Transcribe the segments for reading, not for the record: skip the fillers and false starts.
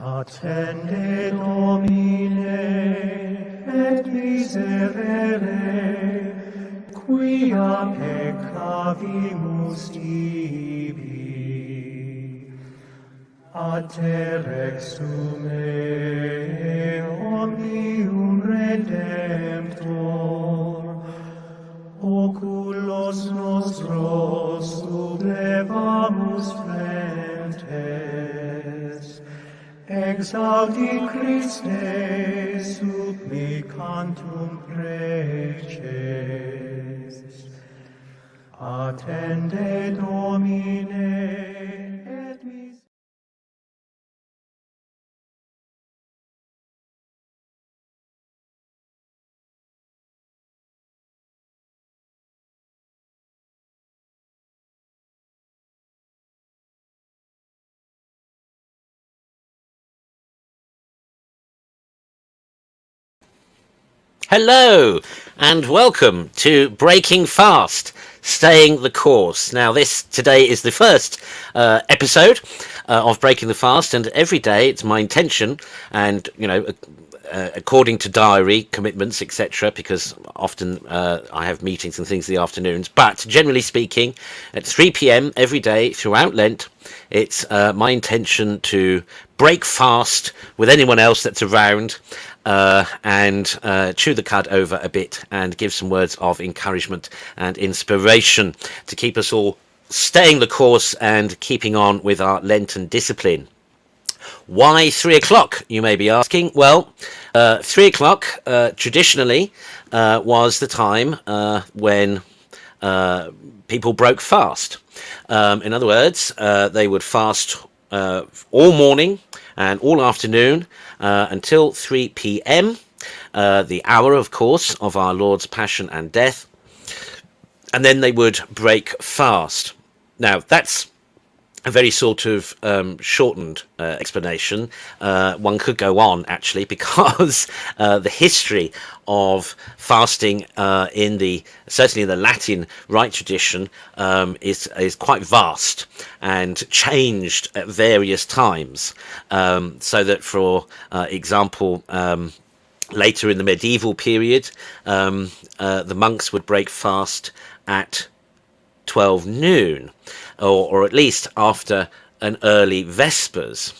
Attende Domine, et miserere, quia peccavimus ibi. A te rexume omnium Redemptor, oculos nostros sublevamus frentes, exaudi Christe supplicantum preces. Attende Domine, et miserere. Hello and welcome to Breaking Fast, Staying the Course. Now this today is the first episode of Breaking the Fast, and every day it's my intention, and according to diary commitments, etc., because often I have meetings and things in the afternoons, but generally speaking at 3 p.m. every day throughout Lent, it's my intention to break fast with anyone else that's around, and chew the cud over a bit and give some words of encouragement and inspiration to keep us all staying the course and keeping on with our Lenten discipline. Why 3 o'clock, you may be asking? Well, 3 o'clock traditionally was the time when people broke fast. In other words, they would fast all morning and all afternoon until 3 p.m, the hour, of course, of our Lord's Passion and Death, and then they would break fast. Now, that's a very sort of shortened explanation. One could go on, actually, because the history of fasting certainly in the Latin Rite tradition is quite vast and changed at various times. So that, for example, later in the medieval period, the monks would break fast at 12 noon, or at least after an early Vespers.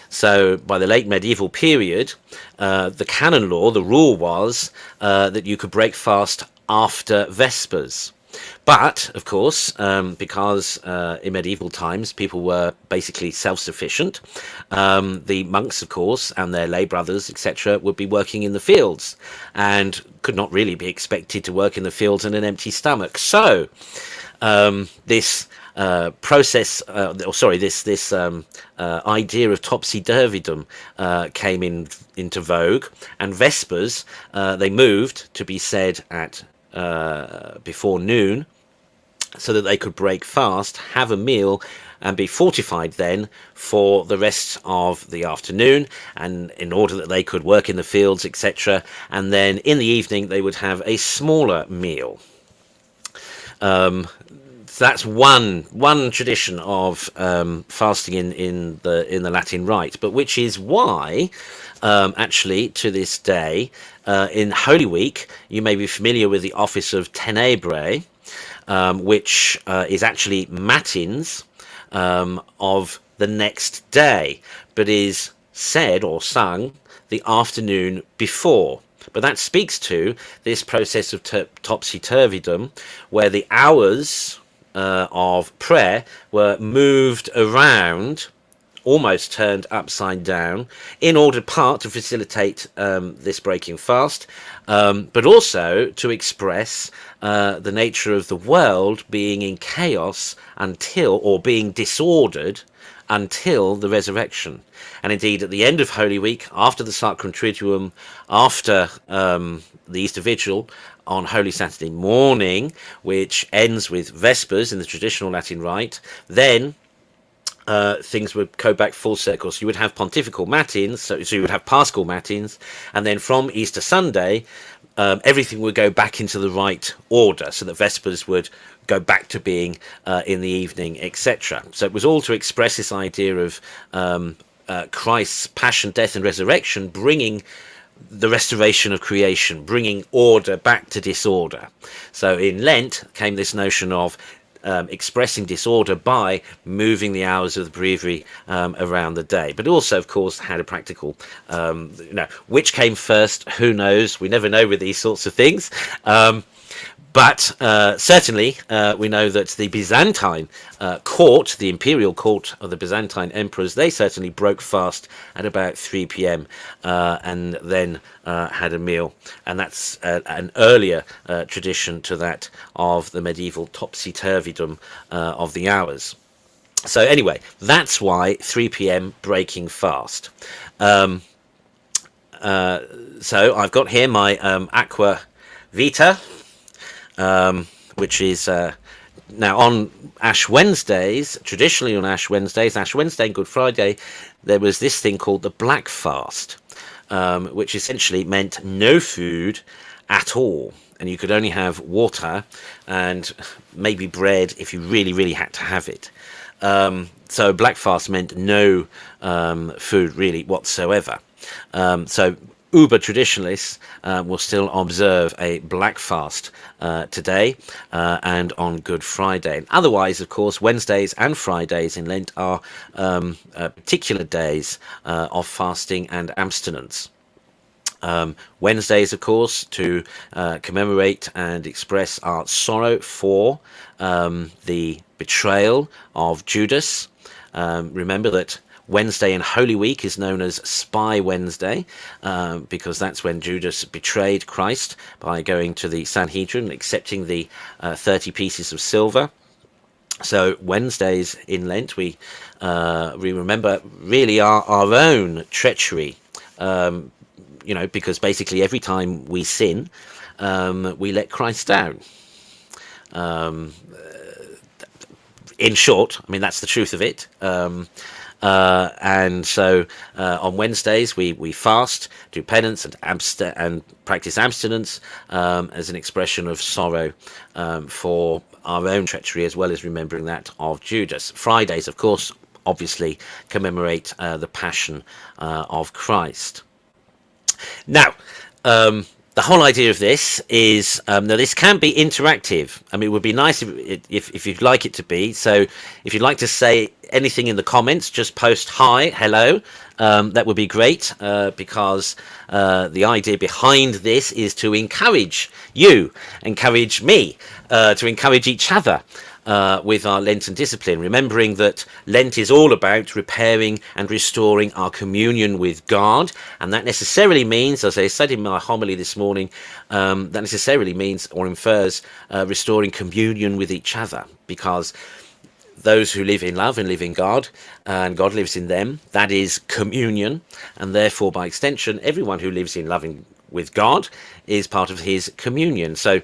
So by the late medieval period, the canon law, the rule was that you could break fast after Vespers. But, of course, because in medieval times people were basically self-sufficient, the monks, of course, and their lay brothers, etc., would be working in the fields and could not really be expected to work in the fields on an empty stomach. So this process, this idea of topsy-turvydom came into vogue, and Vespers they moved to be said at before noon, so that they could break fast, have a meal, and be fortified then for the rest of the afternoon, and in order that they could work in the fields, etc. And then in the evening they would have a smaller meal. So that's one tradition of fasting in the Latin Rite, but which is why actually to this day in Holy Week you may be familiar with the office of Tenebrae, which is actually matins of the next day, but is said or sung the afternoon before. But that speaks to this process of topsy-turvydom, where the hours of prayer were moved around, almost turned upside down, in order part to facilitate this breaking fast, but also to express the nature of the world being in chaos or being disordered until the resurrection. And indeed, at the end of Holy Week, after the Sacrum Triduum, after the Easter Vigil, on Holy Saturday morning, which ends with Vespers in the traditional Latin Rite, then things would go back full circle. So you would have pontifical matins, so you would have paschal matins, and then from Easter Sunday, everything would go back into the right order, so that Vespers would go back to being in the evening, etc. So it was all to express this idea of Christ's passion, death, and resurrection, bringing the restoration of creation, bringing order back to disorder. So in Lent came this notion of expressing disorder by moving the hours of the breviary around the day, but also, of course, had a practical, which came first, who knows? We never know with these sorts of things. But certainly we know that the Byzantine court, the imperial court of the Byzantine emperors, they certainly broke fast at about 3 p.m. And then had a meal. And that's an earlier tradition to that of the medieval topsy-turvydom of the hours. So anyway, that's why 3 p.m. breaking fast. So I've got here my Aqua Vita, which is now on Ash Wednesdays, traditionally on Ash Wednesday and Good Friday, there was this thing called the Black Fast, which essentially meant no food at all. And you could only have water and maybe bread if you really, really had to have it. So Black Fast meant no food really whatsoever. So Uber traditionalists will still observe a Black Fast today and on Good Friday. And otherwise, of course, Wednesdays and Fridays in Lent are particular days of fasting and abstinence. Wednesdays, of course, to commemorate and express our sorrow for the betrayal of Judas. Remember that Wednesday in Holy Week is known as Spy Wednesday, because that's when Judas betrayed Christ by going to the Sanhedrin and accepting the 30 pieces of silver. So Wednesdays in Lent, we remember really our own treachery, because basically every time we sin, we let Christ down. In short, I mean, that's the truth of it. And so on Wednesdays we fast, do penance, and practice abstinence as an expression of sorrow for our own treachery, as well as remembering that of Judas. Fridays, of course, obviously commemorate the Passion of Christ. Now, the whole idea of this is now this can be interactive. I mean, it would be nice if you'd like it to be. So if you'd like to say anything in the comments, just post hi, hello. That would be great, because the idea behind this is to encourage you, encourage me, to encourage each other with our Lenten discipline, remembering that Lent is all about repairing and restoring our communion with God, and that necessarily means, as I said in my homily this morning, that necessarily means or infers restoring communion with each other, because those who live in love and live in God, and God lives in them, that is communion, and therefore by extension everyone who lives in loving with God is part of his communion. So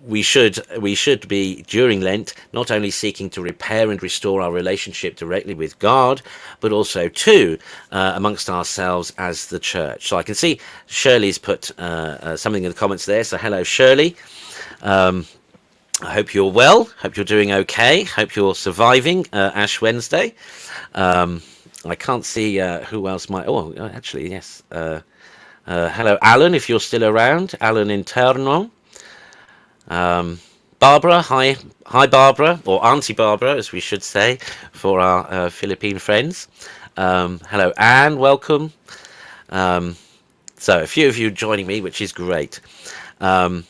we should be during Lent not only seeking to repair and restore our relationship directly with God, but also too amongst ourselves as the church. So I can see Shirley's put something in the comments there. So hello, Shirley. I hope you're well. Hope you're doing okay. Hope you're surviving Ash Wednesday. I can't see who else might. Oh, actually, yes. Hello, Alan, if you're still around. Alan Interno. Barbara, hi Barbara, or Auntie Barbara, as we should say, for our Philippine friends. Hello, Anne, welcome. So a few of you joining me, which is great. Now,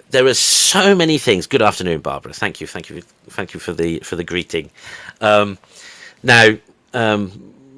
there are so many things. Good afternoon, Barbara. Thank you for the greeting. Now,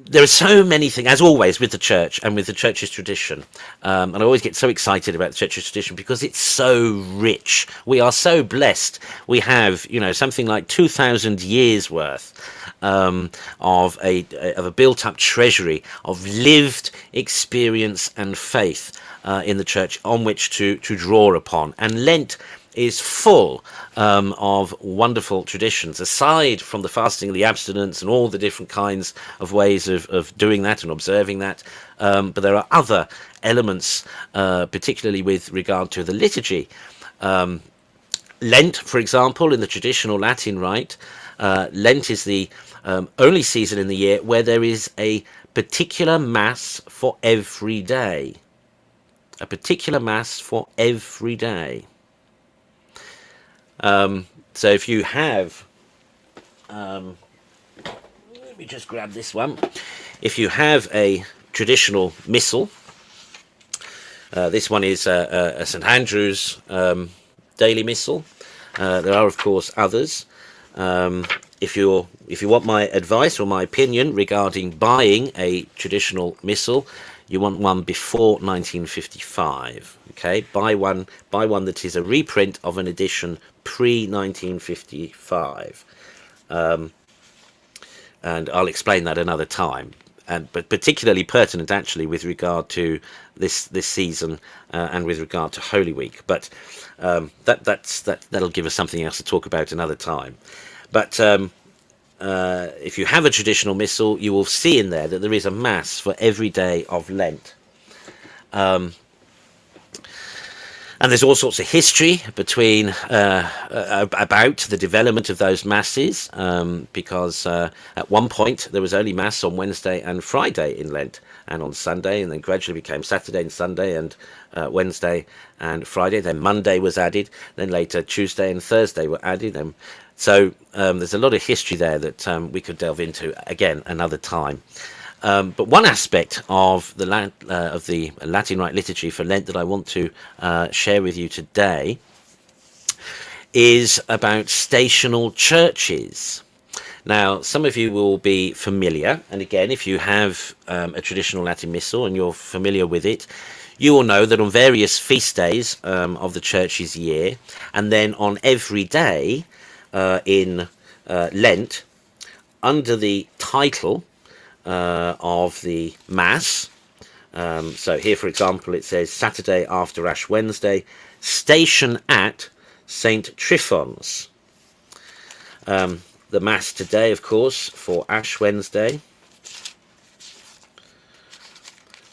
there are so many things, as always, with the church and with the church's tradition. And I always get so excited about the church's tradition because it's so rich. We are so blessed. We have, something like 2,000 years worth of a built-up treasury of lived experience and faith in the church on which to draw upon. And Lent is full of wonderful traditions, aside from the fasting and the abstinence and all the different kinds of ways of doing that and observing that. But there are other elements, particularly with regard to the liturgy. Lent, for example, in the traditional Latin rite, Lent is the only season in the year where there is a particular Mass for every day. A particular Mass for every day. So if you have, let me just grab this one. If you have a traditional missal, this one is a St Andrew's daily missal. There are, of course, others. If you want my advice or my opinion regarding buying a traditional missal, you want one before 1955. Okay, buy one that is a reprint of an edition pre-1955. And I'll explain that another time. But particularly pertinent, actually, with regard to this season and with regard to Holy Week. But that'll give us something else to talk about another time. But if you have a traditional missal, you will see in there that there is a Mass for every day of Lent. And there's all sorts of history between about the development of those masses, because at one point there was only Mass on Wednesday and Friday in Lent, and on Sunday, and then gradually became Saturday and Sunday, and Wednesday and Friday. Then Monday was added, then later Tuesday and Thursday were added. So there's a lot of history there that we could delve into again another time. But one aspect of the Latin Rite liturgy for Lent that I want to share with you today is about stational churches. Now, some of you will be familiar, and again, if you have a traditional Latin Missal and you're familiar with it, you will know that on various feast days of the Church's year, and then on every day in Lent, under the title of the Mass. So here, for example, it says Saturday after Ash Wednesday, station at St. Tryphon's. The Mass today, of course, for Ash Wednesday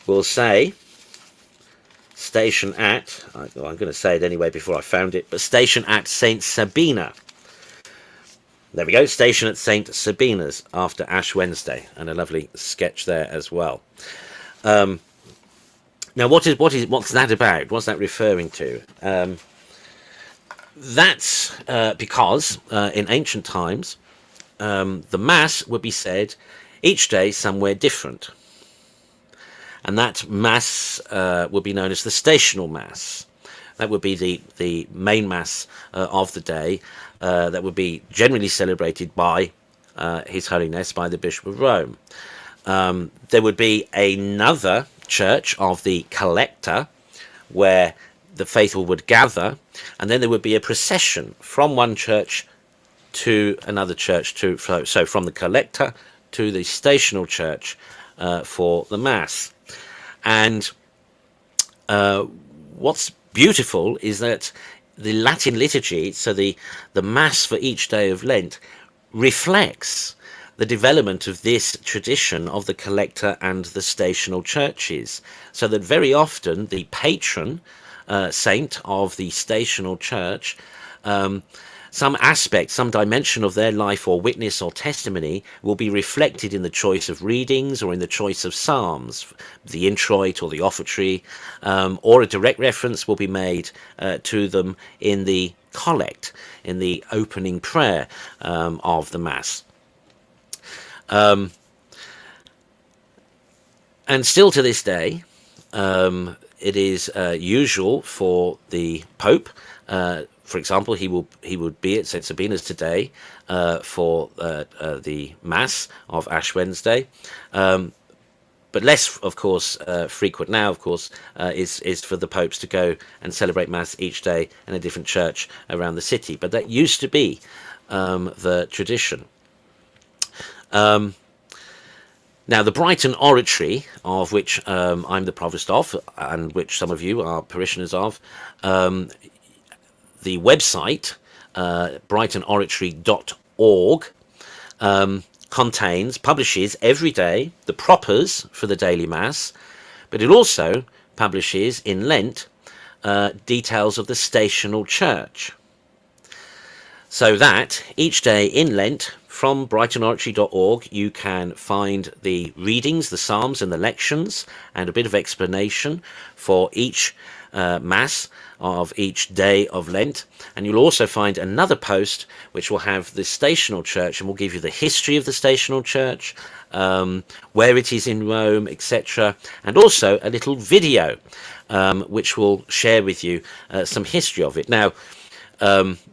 will say station at, I'm going to say it anyway before I found it, but station at St. Sabina. There we go, station at St. Sabina's after Ash Wednesday, and a lovely sketch there as well. Now, what's that about? What's that referring to? That's because in ancient times, the Mass would be said each day somewhere different. And that Mass would be known as the stational Mass. That would be the main Mass of the day. That would be generally celebrated by His Holiness, by the Bishop of Rome. There would be another church of the collector where the faithful would gather, and then there would be a procession from one church to another church, so from the collector to the stational church for the Mass. And what's beautiful is that the Latin liturgy, so the Mass for each day of Lent, reflects the development of this tradition of the collector and the stational churches, so that very often the patron saint of the stational church, some aspect, some dimension of their life or witness or testimony will be reflected in the choice of readings or in the choice of psalms, the introit or the offertory, or a direct reference will be made to them in the collect, in the opening prayer of the Mass. And still to this day, it is usual for the Pope, for example, he would be at St. Sabina's today for the Mass of Ash Wednesday, but less, of course, frequent now, of course, is for the popes to go and celebrate Mass each day in a different church around the city. But that used to be the tradition. Now, the Brighton Oratory, of which I'm the provost of, and which some of you are parishioners of, the website, brightonoratory.org, publishes every day the propers for the daily Mass, but it also publishes in Lent details of the stational church. So that each day in Lent from brightonoratory.org you can find the readings, the psalms and the lections and a bit of explanation for each Mass of each day of Lent. And you'll also find another post which will have the stational church and will give you the history of the stational church, where it is in Rome, etc. And also a little video which will share with you some history of it. Now,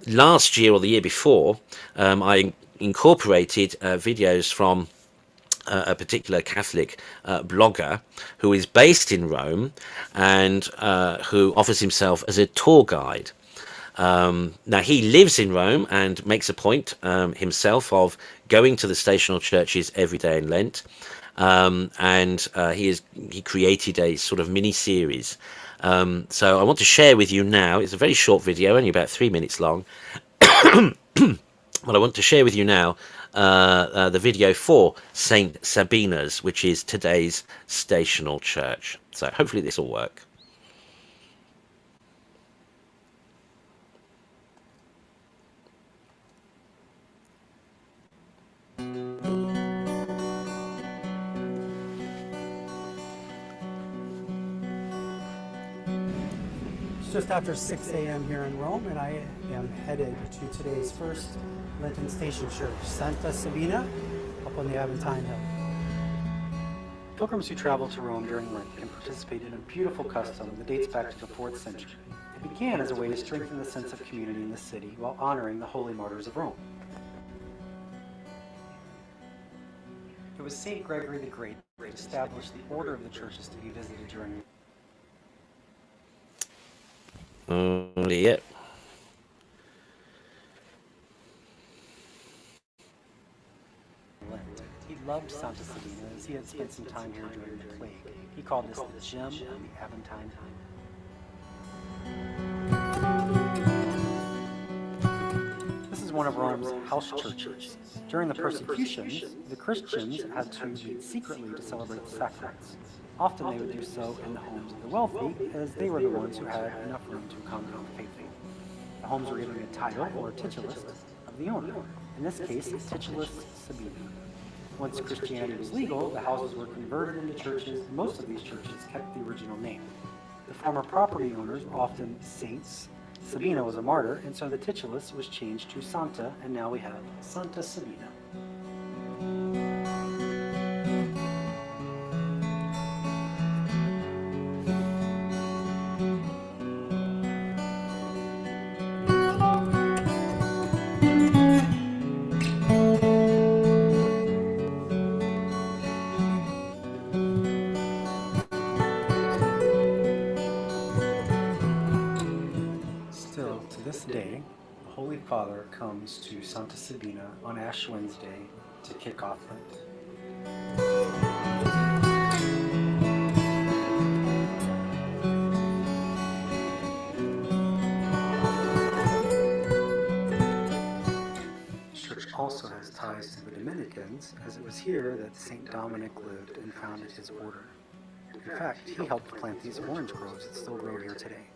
last year or the year before, I incorporated videos from a particular Catholic blogger who is based in Rome and who offers himself as a tour guide. Now he lives in Rome and makes a point himself of going to the stational churches every day in Lent, and he created a sort of mini series. So I want to share with you now. It's a very short video, only about 3 minutes long. But I want to share with you now the video for Saint Sabina's, which is today's stational church. So hopefully this will work. It's just after 6 a.m. here in Rome, and I am headed to today's first Lenten station church, Santa Sabina, up on the Aventine Hill. Pilgrims who travel to Rome during Lent can participate in a beautiful custom that dates back to the 4th century. It began as a way to strengthen the sense of community in the city while honoring the holy martyrs of Rome. It was St. Gregory the Great who established the order of the churches to be visited during Yeah. Lent. He loved Santa Sabina as he had spent some time here during the plague. He called this the gem of the Aventine. This is one of Rome's house churches. During the persecutions, the Christians had to meet secretly to celebrate the sacraments. Often they would do so in the homes of the wealthy, as they were the ones who had enough room to accommodate the faithful. The homes were given a title or titulus of the owner, in this case, Titulus Sabina. Once Christianity was legal, the houses were converted into churches, and most of these churches kept the original name. The former property owners were often saints. Sabina was a martyr, and so the titulus was changed to Santa, and now we have Santa Sabina. This day, the Holy Father comes to Santa Sabina on Ash Wednesday to kick off Lent. The church also has ties to the Dominicans, as it was here that St. Dominic lived and founded his order. In fact, he helped plant these orange groves that still grow here today.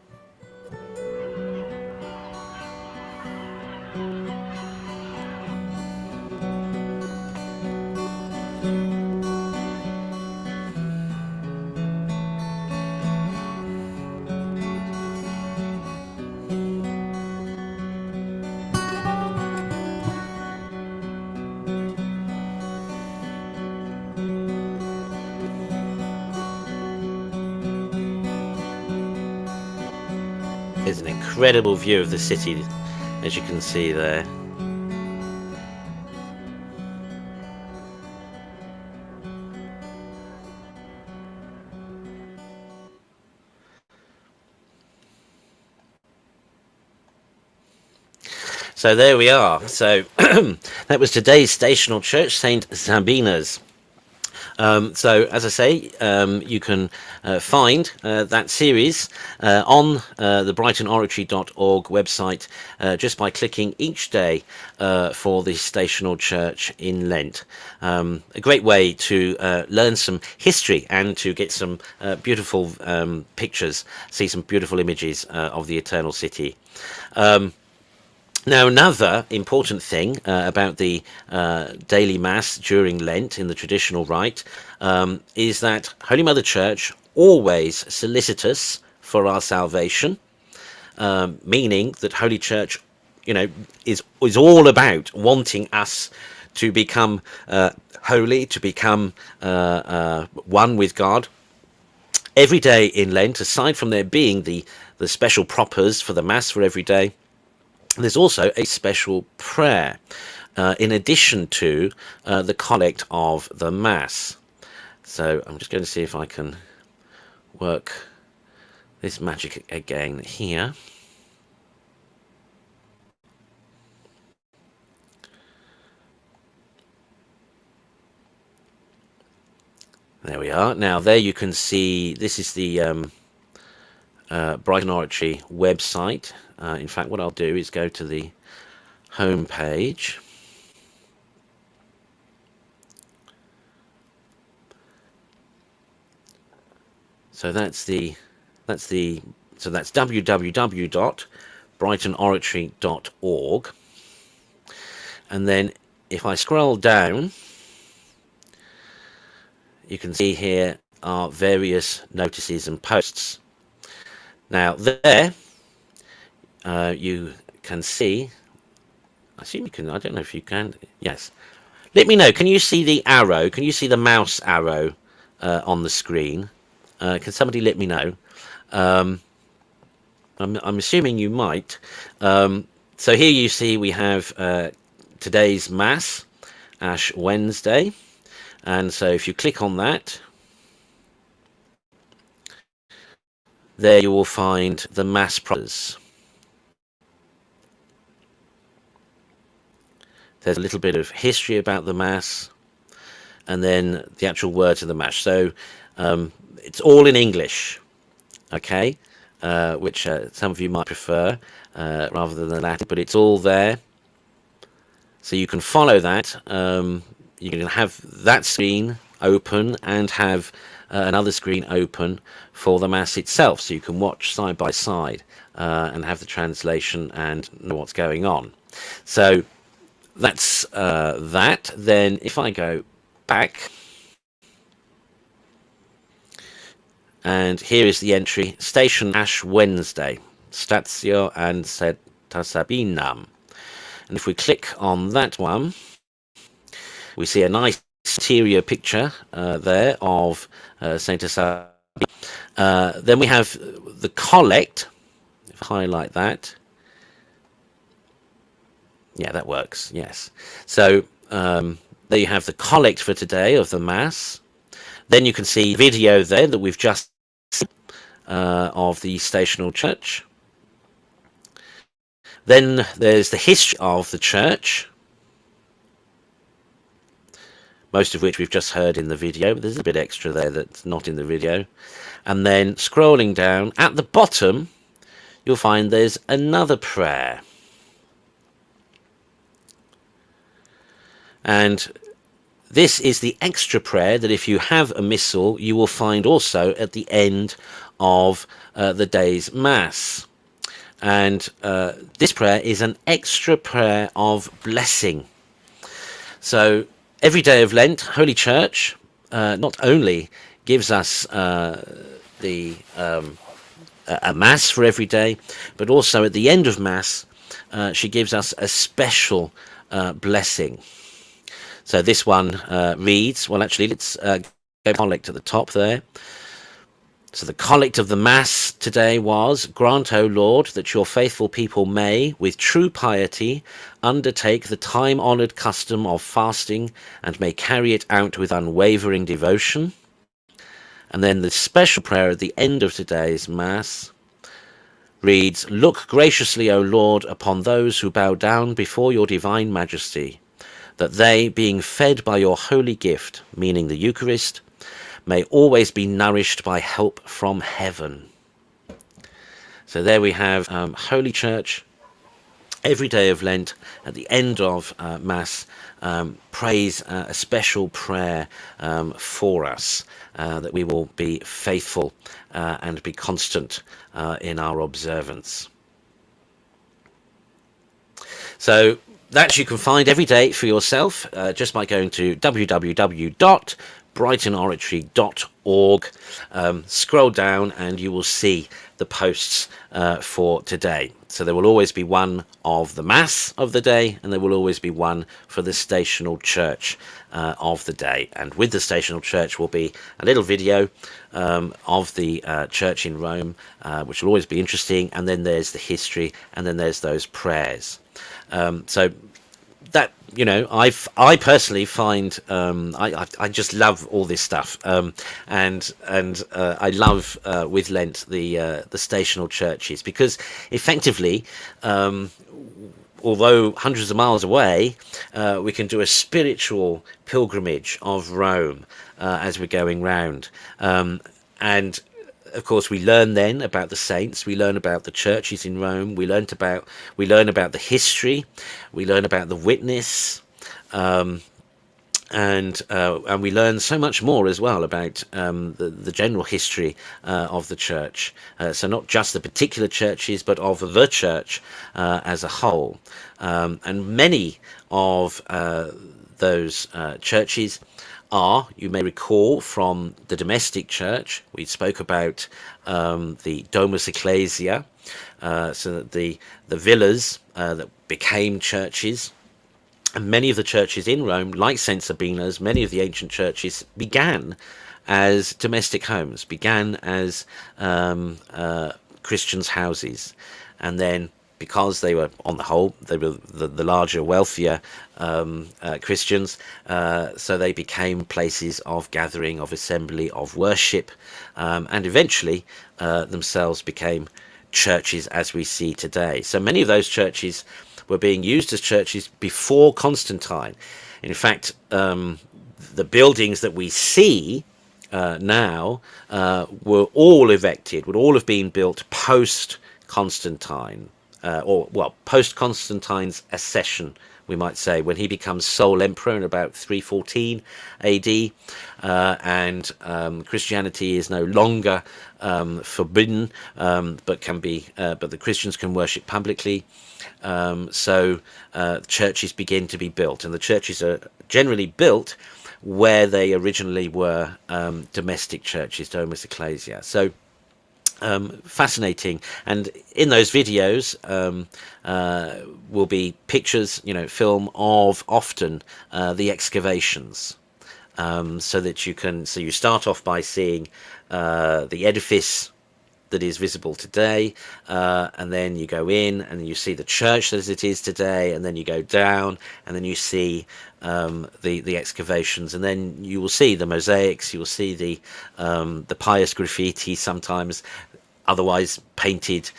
There's an incredible view of the city, as you can see there. So there we are. So that was today's stational church, Saint Sabina's. So, as I say, you can find that series on the brightonoratory.org website just by clicking each day for the stational church in Lent. A great way to learn some history and to get some beautiful pictures, see some beautiful images of the Eternal City. Now, another important thing about the daily Mass during Lent in the traditional rite is that Holy Mother Church always solicitous for our salvation, meaning that Holy Church, is all about wanting us to become holy, to become one with God. Every day in Lent, aside from there being the special propers for the Mass for every day, there's also a special prayer in addition to the collect of the Mass. So I'm just going to see if I can work this magic again here. There we are. Now there you can see this is the Brighton Oratory website. In fact, what I'll do is go to the home page. So that's www.brightonoratory.org, and then if I scroll down, you can see here are various notices and posts. Now there you can see, I assume you can, I don't know if you can, yes. Let me know, can you see the arrow, can you see the mouse arrow on the screen? Can somebody let me know? I'm assuming you might. So here you see we have today's Mass, Ash Wednesday. And so if you click on that, there you will find the Mass propers. There's a little bit of history about the Mass, and then the actual words of the Mass. So it's all in English, okay, which some of you might prefer rather than the Latin, but it's all there. So you can follow that. You can have that screen open and have another screen open for the Mass itself, so you can watch side by side and have the translation and know what's going on. So that's that. Then if I go back, and here is the entry, Station Ash Wednesday, Statio and Santa Sabinam. And if we click on that one, we see a nice interior picture there of Santa Sabina. Then we have the collect. If I highlight that, yeah, that works, yes. So there you have the collect for today of the Mass. Then you can see video there that we've just seen of the stational church. Then there's the history of the church, most of which we've just heard in the video, but there's a bit extra there that's not in the video. And then scrolling down, at the bottom, you'll find there's another prayer. And this is the extra prayer that if you have a missal, you will find also at the end of the day's Mass. And this prayer is an extra prayer of blessing. So every day of Lent, Holy Church not only gives us a Mass for every day, but also at the end of Mass, she gives us a special blessing. So this one reads, well, actually, let's go collect at the top there. So the collect of the Mass today was, grant, O Lord, that your faithful people may, with true piety, undertake the time-honoured custom of fasting and may carry it out with unwavering devotion. And then the special prayer at the end of today's Mass reads, look graciously, O Lord, upon those who bow down before your divine majesty, that they, being fed by your holy gift, meaning the Eucharist, may always be nourished by help from heaven. So there we have Holy Church, every day of Lent, at the end of Mass, prays a special prayer for us, that we will be faithful and be constant in our observance. So that you can find every day for yourself just by going to www.brightonoratory.org. Scroll down and you will see the posts for today. So there will always be one of the Mass of the day, and there will always be one for the stational church of the day. And with the stational church will be a little video of the church in Rome, which will always be interesting. And then there's the history, and then there's those prayers. So that, you know, I personally find I just love all this stuff, and I love with Lent the stational churches, because effectively, although hundreds of miles away, we can do a spiritual pilgrimage of Rome as we're going round, and of course, we learn then about the saints. We learn about the churches in Rome. We learn about the history. We learn about the witness, and we learn so much more as well about the general history of the church. So not just the particular churches, but of the church as a whole. And many of those churches are, you may recall from the domestic church, we spoke about the Domus Ecclesia, so that the villas that became churches. And many of the churches in Rome, like St. Sabina's, many of the ancient churches began as domestic homes, began as Christians' houses. And then, because they were, on the whole, they were the larger, wealthier Christians, so they became places of gathering, of assembly, of worship, and eventually themselves became churches as we see today. So many of those churches were being used as churches before Constantine. In fact, the buildings that we see now were all erected, would all have been built post-Constantine. Post-Constantine's accession, we might say, when he becomes sole emperor in about 314 AD, and Christianity is no longer forbidden, but the Christians can worship publicly. So churches begin to be built, and the churches are generally built where they originally were domestic churches, Domus Ecclesia. So fascinating. And in those videos will be pictures, film of often the excavations, so that you start off by seeing the edifice that is visible today, and then you go in and you see the church as it is today, and then you go down and then you see the excavations, and then you will see the mosaics, you will see the pious graffiti, sometimes otherwise painted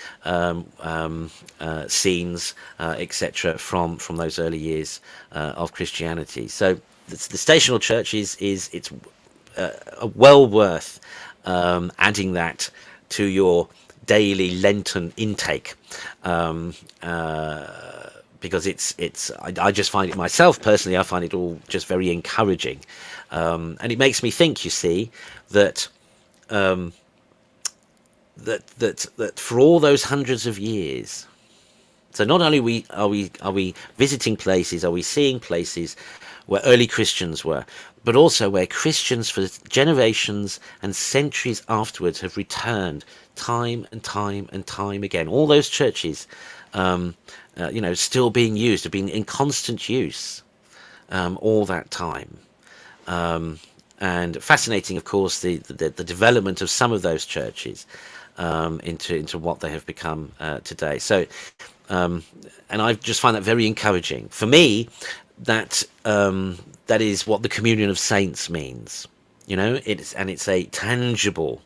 scenes, etc., from those early years of Christianity. So the stational church it's well worth adding that to your daily Lenten intake, because I just find it myself personally. I find it all just very encouraging, and it makes me think. You see that. That for all those hundreds of years, so not only are we visiting places, are we seeing places where early Christians were, but also where Christians for generations and centuries afterwards have returned time and time and time again. All those churches, still being used, have been in constant use all that time. And fascinating, of course, the development of some of those churches into what they have become today. So, and I just find that very encouraging. For me, that is what the communion of saints means. It's a tangible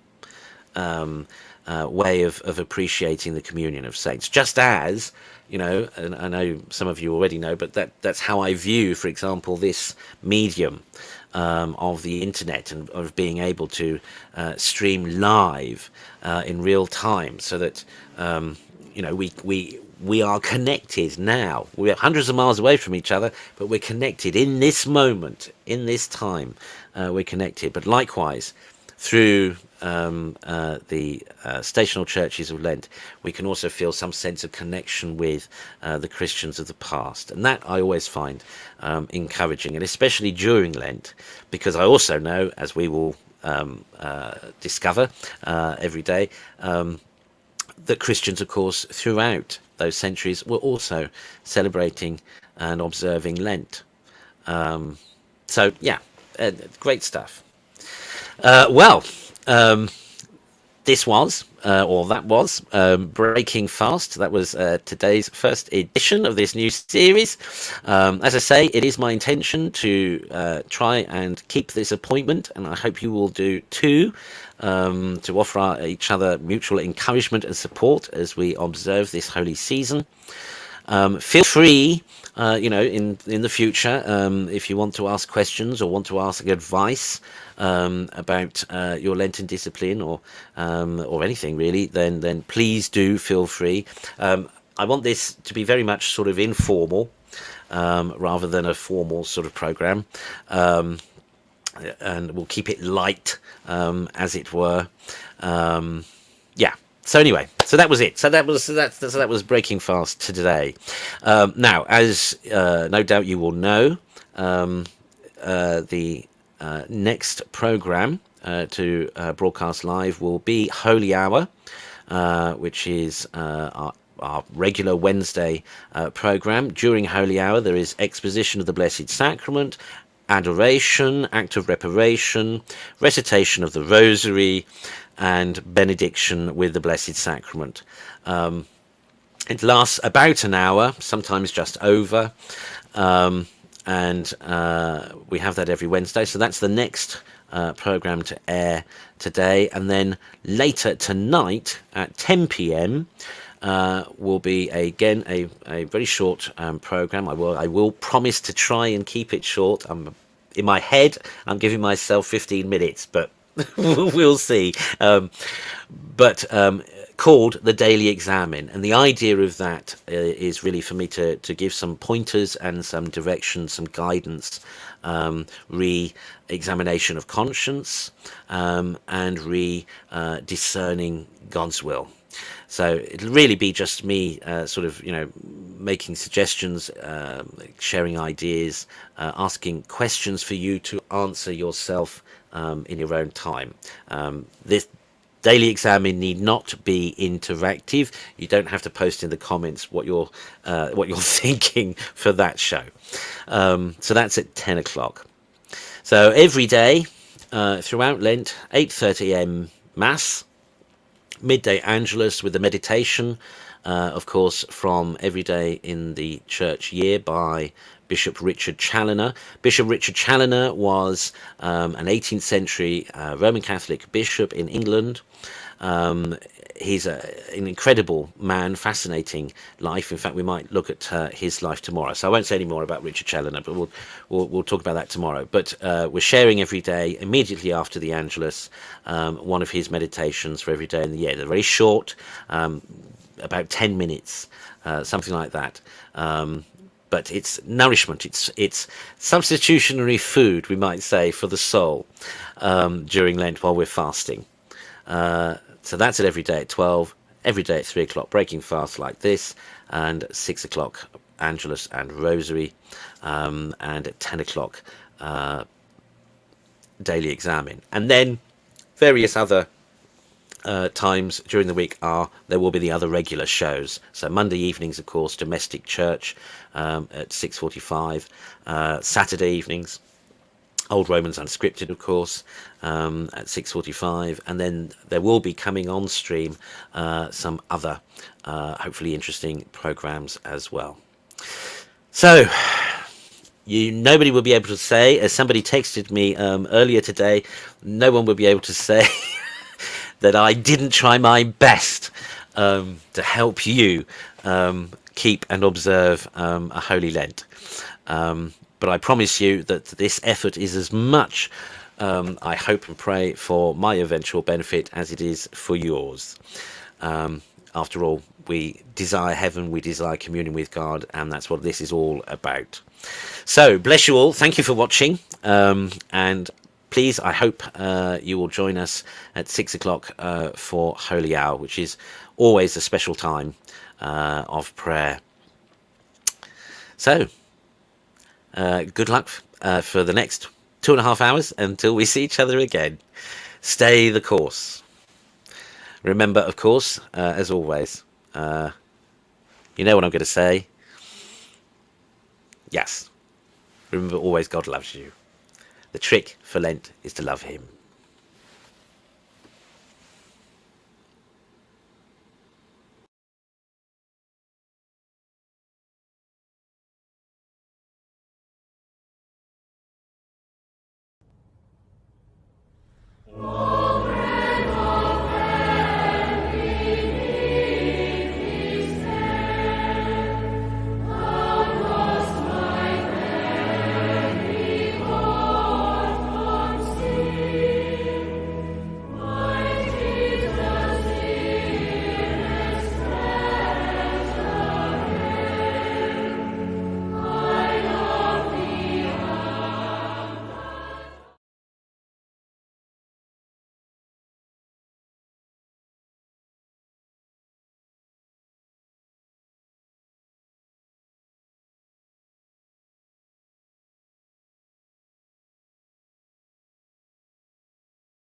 way of appreciating the communion of saints. Just as, and I know some of you already know, but that's how I view, for example, this medium of the internet, and of being able to stream live in real time, so that we are connected now. We are hundreds of miles away from each other, but we're connected in this moment, in this time. We're connected. But likewise, through the stational churches of Lent, we can also feel some sense of connection with the Christians of the past. And that I always find encouraging, and especially during Lent, because I also know, as we will discover every day, that Christians, of course, throughout those centuries were also celebrating and observing Lent. So, yeah, great stuff. This was, or that was, Breaking Fast. That was today's first edition of this new series. As I say, it is my intention to try and keep this appointment, and I hope you will do too, to offer each other mutual encouragement and support as we observe this holy season. Feel free, in the future, if you want to ask questions or want to ask advice about your Lenten discipline or anything really, then please do feel free. I want this to be very much sort of informal, rather than a formal sort of program, and we'll keep it light, as it were. Yeah. So anyway, so that was it. So that was Breaking Fast today. Now, as no doubt you will know, the next program to broadcast live will be Holy Hour, which is our regular Wednesday program. During Holy Hour, there is exposition of the Blessed Sacrament, adoration, act of reparation, recitation of the Rosary, and benediction with the Blessed Sacrament. It lasts about an hour, sometimes just over, and we have that every Wednesday. So that's the next program to air today, and then later tonight at 10 p.m. Will be again a very short program. I will promise to try and keep it short. In my head, I'm giving myself 15 minutes, but we'll see. Called the Daily Examen, and the idea of that is really for me to give some pointers and some direction, some guidance, re-examination of conscience, and re-discerning God's will. So it'll really be just me making suggestions, sharing ideas, asking questions for you to answer yourself in your own time. This Daily Examen need not be interactive. You don't have to post in the comments what you're thinking for that show. So that's at 10 o'clock. So every day throughout Lent, 8:30 a.m. Mass, midday Angelus with the meditation, of course, from Every Day in the Church Year by Bishop Richard Challoner. Bishop Richard Challoner was an 18th century Roman Catholic bishop in England. He's an incredible man, fascinating life. In fact, we might look at his life tomorrow. So I won't say any more about Richard Challoner, but we'll talk about that tomorrow. But we're sharing every day, immediately after the Angelus, one of his meditations for every day in the year. They're very short, about 10 minutes, something like that. But it's nourishment, it's substitutionary food, we might say, for the soul during Lent while we're fasting. So that's it every day at 12, every day at 3 o'clock, breaking fast like this, and 6 o'clock, Angelus and Rosary, and at 10 o'clock, Daily Examen. And then various other times during the week there will be the other regular shows. So Monday evenings, of course, domestic church at 6:45. Saturday evenings, Old Romans Unscripted, of course, at 6:45, and then there will be coming on stream some other hopefully interesting programs as well. So nobody will be able to say, as somebody texted me earlier today, no one will be able to say that I didn't try my best to help you keep and observe a Holy Lent. But I promise you that this effort is as much, I hope and pray, for my eventual benefit as it is for yours. After all, we desire heaven, we desire communion with God, and that's what this is all about. So, bless you all. Thank you for watching. And please, I hope you will join us at 6 o'clock for Holy Hour, which is always a special time of prayer. So, good luck for the next 2.5 hours until we see each other again. Stay the course. Remember, of course, as always, you know what I'm going to say. Yes. Remember, always God loves you. The trick for Lent is to love him. One.